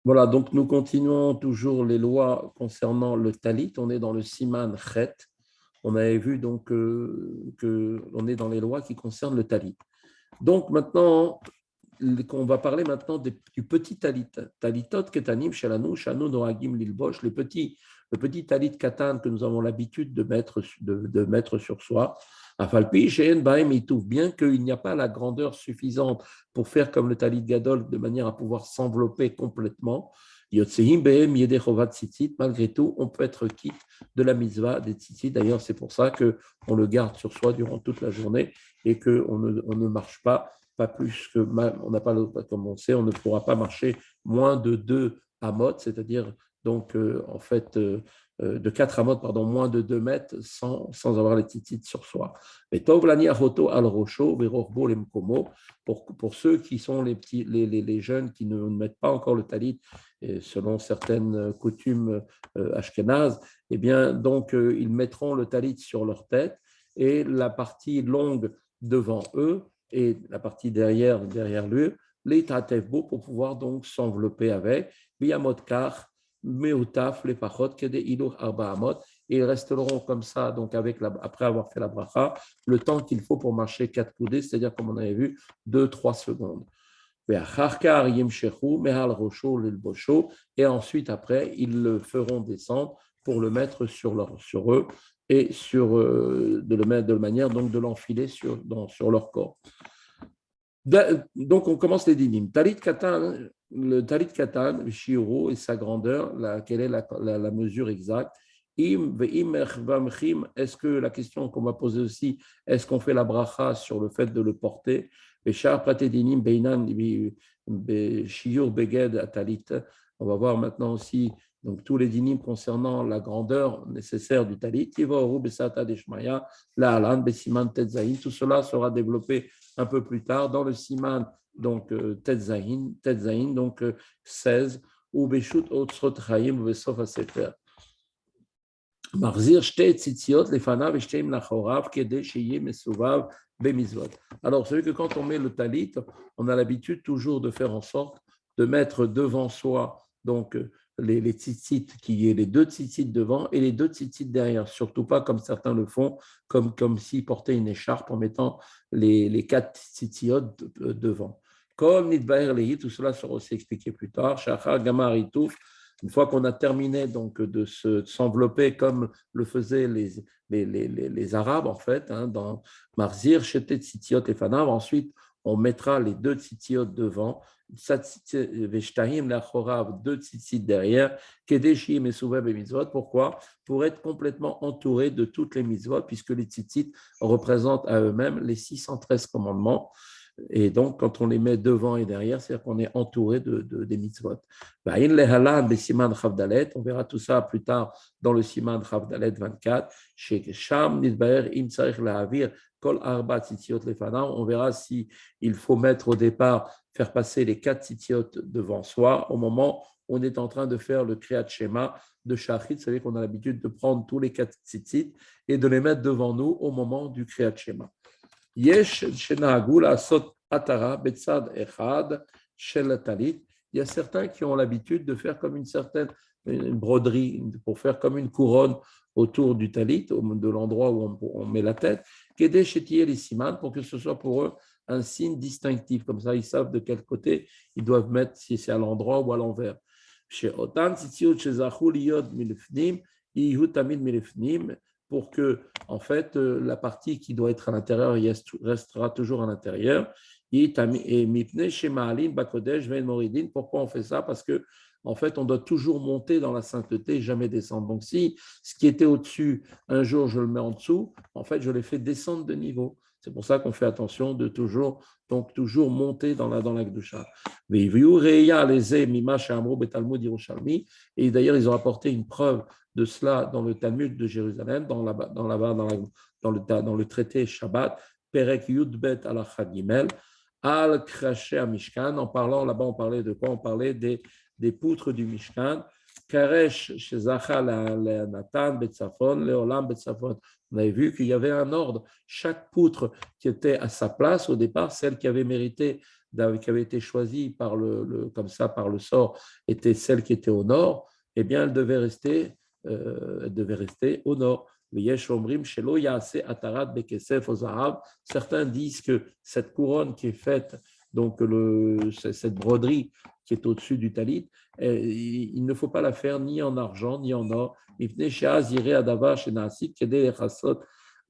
Voilà, donc nous continuons toujours les lois concernant le talit. On est dans le siman chet. On avait vu donc que on est dans les lois qui concernent le talit. Donc maintenant, on va parler maintenant du petit talit. Talitot ketanim shalanu shanu noagim lilbosh, le petit talit katan que nous avons l'habitude de mettre sur soi. Afalpi sheen baem itouf, bien qu'il n'y a pas la grandeur suffisante pour faire comme le talit gadol de manière à pouvoir s'envelopper complètement. Yotseim behem yede chovat tzitzit, malgré tout, on peut être quitte de la mitzvah des tzitzit. D'ailleurs, c'est pour ça qu'on le garde sur soi durant toute la journée et on ne marche pas plus que, on n'a pas, comme on sait, on ne pourra pas marcher moins de 2 amot, c'est-à-dire donc en fait de 4 amot, pardon, moins de 2 mètres sans avoir les titites sur soi. Mais tovlani achoto al rocho, verorbo les mkomo, pour ceux qui sont les jeunes qui ne mettent pas encore le talit, selon certaines coutumes ashkénazes, eh bien donc ils mettront le talit sur leur tête et la partie longue devant eux et la partie derrière lui, les tatevbo pour pouvoir donc s'envelopper avec, biyamot meutaf, les pachot, kede iluch arba amot, et ils resteront comme ça, donc après avoir fait la bracha, le temps qu'il faut pour marcher 4 coudées, c'est-à-dire comme on avait vu, 2-3 secondes. Et ensuite, après, ils le feront descendre pour le mettre sur eux et de le mettre de manière donc de l'enfiler sur leur corps. Donc, on commence les dynimes. Talit katan, le talit katan, shiuru et sa grandeur, quelle est la mesure exacte? Est-ce que la question qu'on va poser aussi, est-ce qu'on fait la bracha sur le fait de le porter? On va voir maintenant aussi donc, tous les dynimes concernant la grandeur nécessaire du talit. Tout cela sera développé un peu plus tard dans le siman, donc Tetzahin, donc 16, ou Beshut Otsrot Chaim, ou Besof Asefer. Marzir Shte Tzitziot Lefanav Shtem Lachorav Kede Sheye Mesuvav Bemizvot. Alors, c'est vrai que quand on met le talit, on a l'habitude toujours de faire en sorte de mettre devant soi donc les tzitzit, qui est les 2 tzitzit devant et les 2 tzitzit derrière. Surtout pas comme certains le font, comme s'ils portaient une écharpe en mettant les 4 tzitziot devant. Comme Nidbaer Lehi, tout cela sera aussi expliqué plus tard. Shachar Gamar Itouf, une fois qu'on a terminé donc de s'envelopper comme le faisaient les Arabes, en fait, hein, dans Marzir, Chetet, Tzitziot et Fanav, ensuite on mettra les 2 tzitziot devant, Veshtahim, Lachorav, 2 tzitzit derrière, Kedeshim et Souveb et Mitzvot. Pourquoi? Pour être complètement entouré de toutes les Mitzvot, puisque les tzitzit représentent à eux-mêmes les 613 commandements. Et donc, quand on les met devant et derrière, c'est-à-dire qu'on est entouré des mitzvot. On verra tout ça plus tard dans le Siman Chavdalet 24. Chez Sham, Nidbaer, Im Tzarich Lahavir, Kol Arba Tzitziot Lefanav. On verra si il faut mettre au départ, faire passer les 4 tzitziot devant soi au moment où on est en train de faire le Kriyat Shema de Shachrit. Vous savez qu'on a l'habitude de prendre tous les 4 tzitzit et de les mettre devant nous au moment du Kriyat Shema. Yesh Shenahagu Asot Atara Betzad Echad Shel Talit. Il y a certains qui ont l'habitude de faire comme une broderie, pour faire comme une couronne autour du talit, de l'endroit où on met la tête, Kede Shetiel et Siman, pour que ce soit pour eux un signe distinctif. Comme ça, ils savent de quel côté ils doivent mettre, si c'est à l'endroit ou à l'envers. Chez Otan, Tzitziut Shezachul Yod Milefnim, Yihut Tamid Milefnim, pour que, en fait, la partie qui doit être à l'intérieur restera toujours à l'intérieur. Et pourquoi on fait ça? Parce que, en fait, on doit toujours monter dans la sainteté, jamais descendre. Donc, si ce qui était au-dessus, un jour, je le mets en dessous, en fait, je les fais descendre de niveau. C'est pour ça qu'on fait attention de toujours monter dans la Gdusha. Et d'ailleurs, ils ont apporté une preuve de cela dans le Talmud de Jérusalem, dans le traité Shabbat, Perek Yudbet al Gimel, al Krashe Mishkan. En parlant là-bas, on parlait de quoi? On parlait des poutres du Mishkan. Karesh Shezacha Nathan Betzafon, Leolam Betzafon. On avait vu qu'il y avait un ordre. Chaque poutre qui était à sa place au départ, celle qui avait mérité qui avait été choisie comme ça par le sort était celle qui était au nord, eh bien, elle devait rester au nord. Certains disent que cette couronne qui est faite, donc cette broderie qui est au-dessus du talit, il ne faut pas la faire ni en argent ni en or.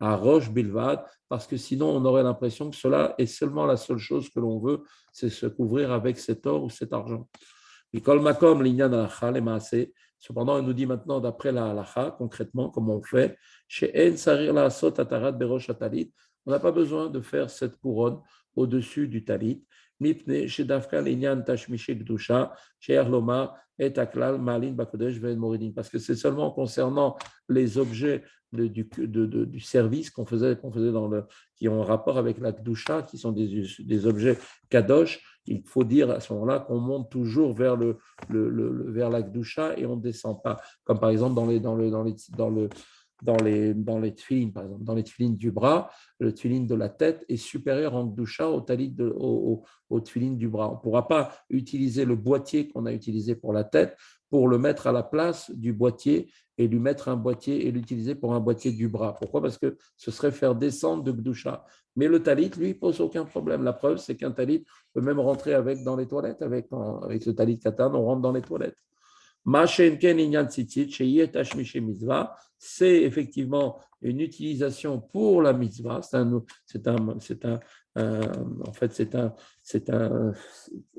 À Roche Bilvad, parce que sinon on aurait l'impression que cela est seulement la seule chose que l'on veut, c'est se couvrir avec cet or ou cet argent. Cependant, il nous dit maintenant, d'après la halacha, concrètement, comment on fait, on n'a pas besoin de faire cette couronne au-dessus du talit. Parce que c'est seulement concernant les objets du service qu'on faisait qui ont un rapport avec la Kedusha, qui sont des objets kadosh. Il faut dire à ce moment-là qu'on monte toujours vers la Kedusha et on ne descend pas. Comme par exemple dans les tefilines, par exemple, dans les tefilines du bras, le tefilin de la tête est supérieur en Kedusha au tefilin du bras. On ne pourra pas utiliser le boîtier qu'on a utilisé pour la tête pour le mettre à la place du boîtier et lui mettre un boîtier et l'utiliser pour un boîtier du bras. Pourquoi? Parce que ce serait faire descendre de Kedusha. Mais le talit, lui, pose aucun problème. La preuve, c'est qu'un talit peut même rentrer dans les toilettes. Avec le talit katan, on rentre dans les toilettes. C'est effectivement une utilisation pour la mitzvah. En fait, c'est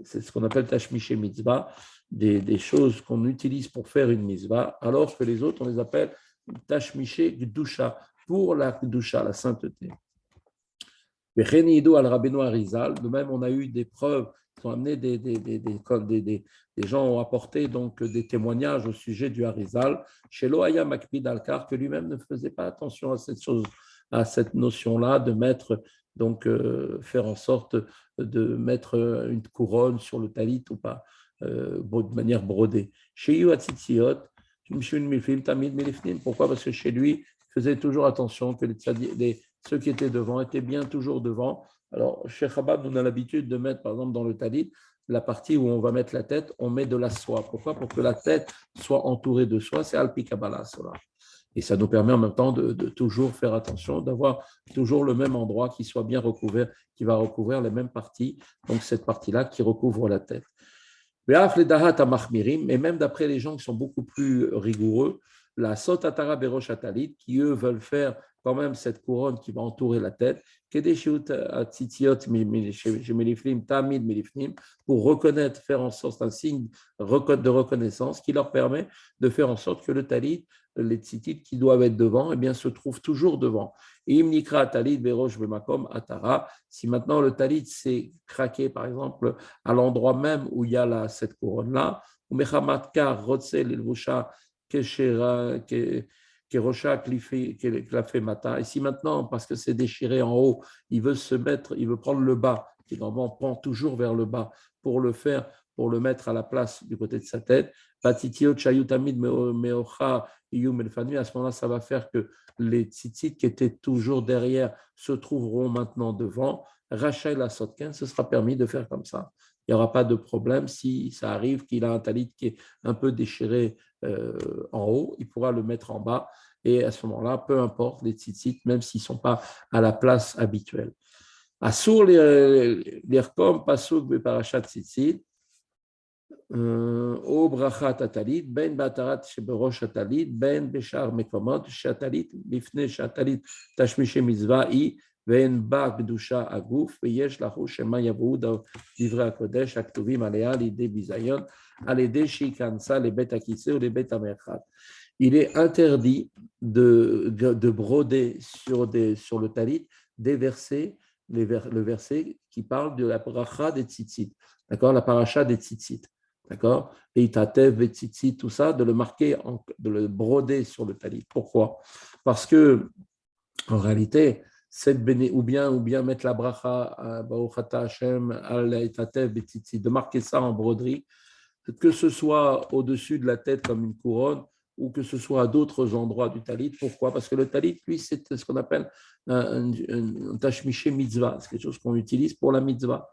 ce qu'on appelle tashmiché mitzvah, des choses qu'on utilise pour faire une mitzvah, alors que les autres, on les appelle tashmiché gdusha, pour la gdusha, la sainteté. De même, on a eu des preuves qui ont amené des gens ont apporté donc des témoignages au sujet du Harizal. Chez Loaya Makpid Alkar, que lui-même ne faisait pas attention à cette chose, à cette notion-là de mettre, donc faire en sorte de mettre une couronne sur le talit ou pas, de manière brodée. Chez Yuatzitziot, pourquoi? Parce que chez lui, il faisait toujours attention que ceux qui étaient devant étaient bien toujours devant. Alors, chez Chabad, on a l'habitude de mettre, par exemple, dans le talit, la partie où on va mettre la tête, on met de la soie. Pourquoi? Pour que la tête soit entourée de soie. C'est Alpi Kabbalah, cela. Et ça nous permet en même temps de toujours faire attention, d'avoir toujours le même endroit qui soit bien recouvert, qui va recouvrir les mêmes parties. Donc, cette partie-là qui recouvre la tête. Et même d'après les gens qui sont beaucoup plus rigoureux, la sotatara berosh atalit, qui eux veulent faire quand même cette couronne qui va entourer la tête, pour reconnaître, faire en sorte un signe de reconnaissance qui leur permet de faire en sorte que le talit, les tzitites qui doivent être devant, eh bien, se trouvent toujours devant. Si maintenant le talit s'est craqué, par exemple, à l'endroit même où il y a cette couronne-là, et si maintenant, parce que c'est déchiré en haut, il veut prendre le bas, qui normalement pend toujours vers le bas, pour le mettre à la place du côté de sa tête, à ce moment-là, ça va faire que les tzitzit qui étaient toujours derrière se trouveront maintenant devant. Rachel la Sotken, ce sera permis de faire comme ça. Il n'y aura pas de problème si ça arrive qu'il a un talit qui est un peu déchiré en haut, il pourra le mettre en bas. Et à ce moment-là, peu importe les tzitzit, même s'ils ne sont pas à la place habituelle. Assour l'irkom pasuk beparashat tzitzit. או ברכת הטלית, בין בהתרת שבראש הטלית, בין בשאר מקומות שהטלית, לפני שהטלית תשמישי מצווה היא, ואין בה קדושה הגוף, ויש לחוש שמה יבואו דברי הקודש הכתובים עליה לידי ביזיון, על ידי שייכנסה לבית הכיסא ולבית המרחץ. Il est interdit de broder sur le talit des versets, le verset qui parle de la bracha des tzitzit, d'accord, la paracha des tzitzit. D'accord? Et Itatev, Vetsitsi, tout ça, de le marquer, de le broder sur le talit. Pourquoi? Parce que, en réalité, ou bien mettre la bracha, Baruchata Hashem, al Itatev, Vetsitsi, de marquer ça en broderie, que ce soit au-dessus de la tête comme une couronne, ou que ce soit à d'autres endroits du talit. Pourquoi? Parce que le talit, lui, c'est ce qu'on appelle un tashmiché mitzvah. C'est quelque chose qu'on utilise pour la mitzvah.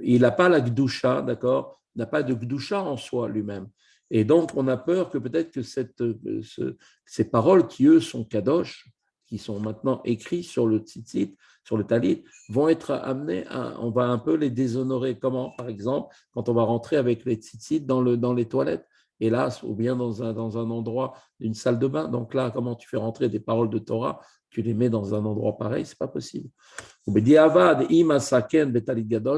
il n'a pas la Gdusha, d'accord? Il n'a pas de Gdusha en soi lui-même. Et donc, on a peur que peut-être que ces paroles qui, eux, sont kadosh, qui sont maintenant écrites sur le tzitzit, sur le talit, vont être amenées on va un peu les déshonorer. Comment? Par exemple, quand on va rentrer avec les tzitzit dans les toilettes, hélas, ou bien dans un endroit, une salle de bain. Donc là, comment tu fais rentrer des paroles de Torah? Tu les mets dans un endroit pareil, c'est pas possible.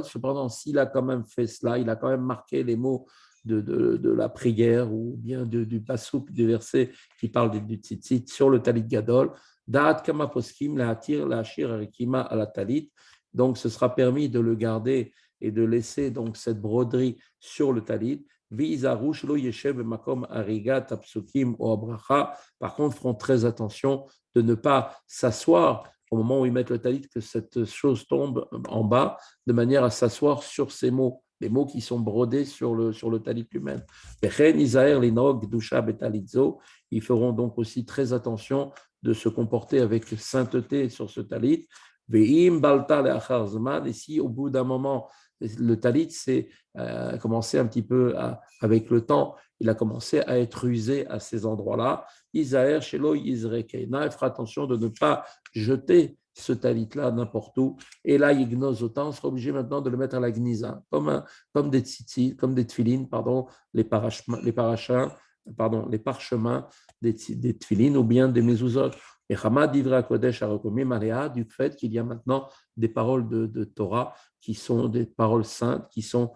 Cependant, s'il a quand même fait cela, il a quand même marqué les mots de la prière ou bien du passouk, du verset qui parle du tzitzit sur le talit gadol. Da'at kama poskim la'atir la'ashir arikima à la talit. Donc, ce sera permis de le garder et de laisser donc cette broderie sur le talit. Lo yeshev makom ariga tapsukim ou abracha. Par contre, feront très attention de ne pas s'asseoir au moment où ils mettent le talit, que cette chose tombe en bas, de manière à s'asseoir sur ces mots, les mots qui sont brodés sur le talit lui-même. Ils feront donc aussi très attention de se comporter avec sainteté sur ce talit. Et si au bout d'un moment, le talit s'est commencé un petit peu avec le temps, il a commencé à être usé à ces endroits-là. Isaër, Shelo, Izrekeina, il fera attention de ne pas jeter ce talit-là n'importe où. Et là, il gnose autant, on sera obligé maintenant de le mettre à la gnisa, comme des tzitzit, comme des tfilines, pardon, les parchemins des tfilines ou bien des mezuzot. Et Hamad Ivra Kodesh a reconnu Maléa du fait qu'il y a maintenant des paroles de Torah qui sont des paroles saintes, qui sont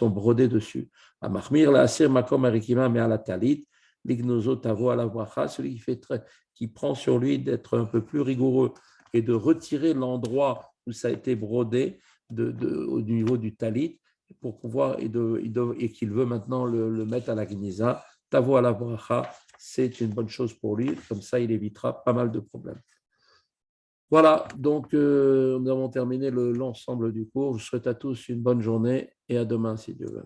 brodées dessus. À Mahmir, la Asir Makom Arikima, mais à la Talit, l'ignoso tavo à la bracha, celui qui prend sur lui d'être un peu plus rigoureux et de retirer l'endroit où ça a été brodé au niveau du talit pour pouvoir et qu'il veut maintenant le mettre à la gnisa, tavo à la bracha, c'est une bonne chose pour lui. Comme ça, il évitera pas mal de problèmes. Voilà, donc nous avons terminé l'ensemble du cours. Je souhaite à tous une bonne journée et à demain si Dieu veut.